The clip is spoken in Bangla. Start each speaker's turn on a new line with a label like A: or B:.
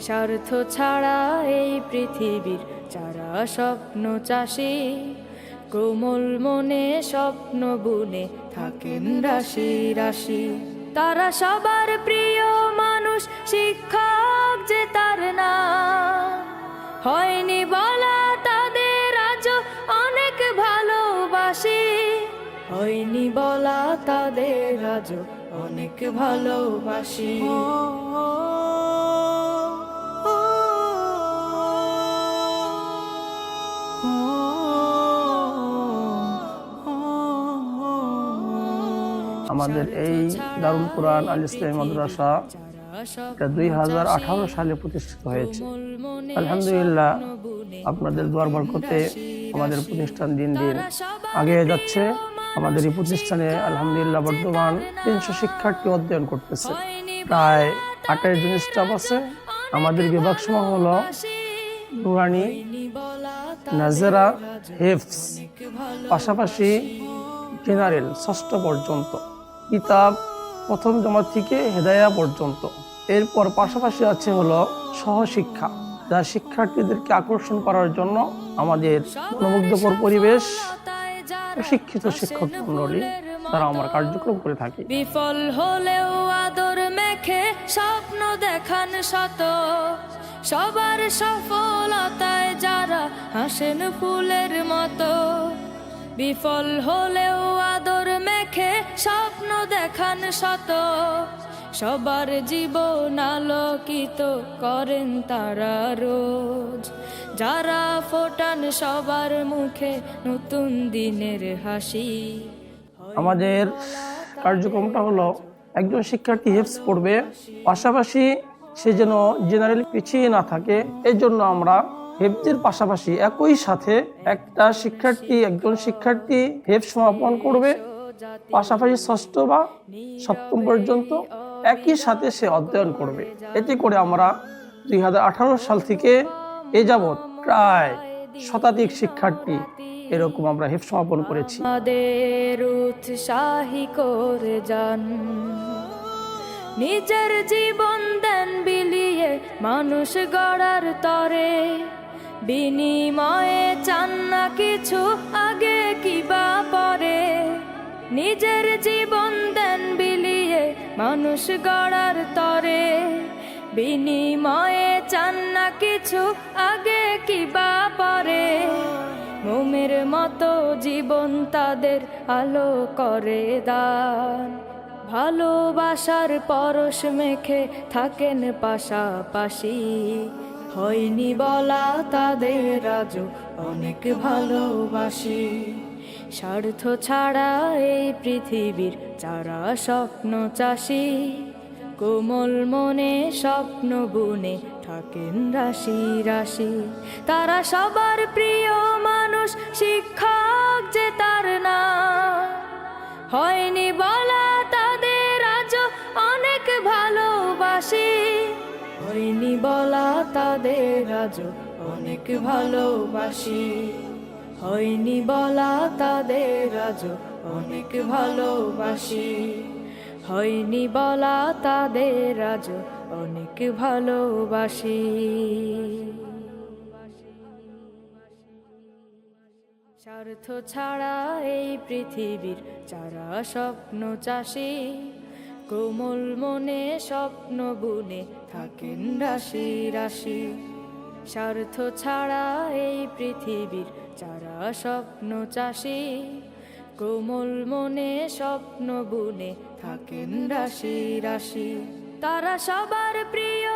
A: স্বার্থ ছাড়া এই পৃথিবীর যারা স্বপ্ন চাষী, কোমল মনে স্বপ্ন বুনে থাকেন রাশি রাশি। তারা সবার প্রিয় মানুষ, শিক্ষক যে তার নাম, হয়নি বলা তাদের আজও অনেক ভালোবাসি, হয়নি বলা তাদের আজও অনেক ভালোবাসি।
B: আমাদের এই দারুল কুরআন আল ইসলামী মাদ্রাসা 2018 সালে প্রতিষ্ঠিত হয়েছে। আলহামদুলিল্লাহ, আপনাদের দোয়ার বরকতে আমাদের প্রতিষ্ঠান দিন দিন এগিয়ে যাচ্ছে। আমাদের এই প্রতিষ্ঠানে আলহামদুলিল্লাহ বর্তমান 300 শিক্ষার্থী অধ্যয়ন করতেছে। প্রায় 28 জন স্টাফ আছে। আমাদের বিভাগ সমূহ হলো নুরানি, নাজেরা, হিফজ, পাশাপাশি জেনারেল 6ষ্ঠ পর্যন্ত, কিতাব প্রথম জমা থেকে হেদায়া পর্যন্ত। এরপর পাশাপাশি আছে হলো সহশিক্ষা, যা শিক্ষার্থীদেরকে আকর্ষণ করার জন্য আমাদের মনোমুগ্ধকর পরিবেশ, শিক্ষিত শিক্ষক মণ্ডলী তারা আমার কার্যক্রম করে থাকে।
A: বিফল হলেও আদর মেখে স্বপ্ন দেখান শত, সবার সফলতায় যারা হাসেন ফুলের মতো। বিফল হলেও আদর মেখে স্বপ্ন দেখান শত, সবার জীবন আলোকিত করেন তারা রোজ। যারা ফোটান সবার মুখে নতুন দিনের হাসি।
B: আমাদের কার্যক্রমটা হলো একজন শিক্ষার্থী হিফজ পড়বে, পাশাপাশি সে যেন জেনারেল পিছিয়ে না থাকে। এর জন্য আমরা হিফজের পাশাপাশি একই সাথে একজন শিক্ষার্থী হিফজ সমাপন করবে, পাশাপাশি 6ষ্ঠ বা 7ম পর্যন্ত একই সাথে সে অধ্যয়ন করবে। এতে করে আমরা 2018 সাল থেকে এ যাবৎ প্রায় শতাধিক শিক্ষার্থী এরকম আমরা হিফজ সমাপন করেছি।
A: আমাদের উৎসাহী করে যান, নিজের জীবন দেন বিলিয়ে মানুষ গড়ার তরে। বিনিময়ে চান না কিছু আগে কিবা পরে, নিজের জীবন দেন বিলিয়ে মানুষ গড়ার তরে। বিনিময়ে চান না কিছু আগে কিবা পরে, মোমের মতো জীবন তাদের আলো করে দান। ভালোবাসার পরশ মেখে থাকেন পাশাপাশি, হয়নি বলা তাদের আজও অনেক ভালোবাসি। স্বার্থ ছাড়া এই পৃথিবীর যারা স্বপ্ন চাষী, কোমল মনে স্বপ্ন বুনে থাকেন রাশি রাশি। তারা সবার প্রিয় মানুষ, শিক্ষক যে তার নাম, হয়নি বলা তাদের আজও অনেক ভালোবাসি, হয়নি বলা তাদের আজও অনেক ভালোবাসি, হয়নি বলা তাদের আজও অনেক ভালোবাসি, হয়নি বলা তাদের আজও অনেক ভালোবাসি। স্বার্থ ছাড়া এই পৃথিবীর যারা স্বপ্ন চাষী, কোমল মনে স্বপ্ন বুনে থাকেন রাশি রাশি। স্বার্থ ছাড়া এই পৃথিবীর যারা স্বপ্ন চাষী, কোমল মনে স্বপ্ন বুনে থাকেন রাশি রাশি। তারা সবার প্রিয়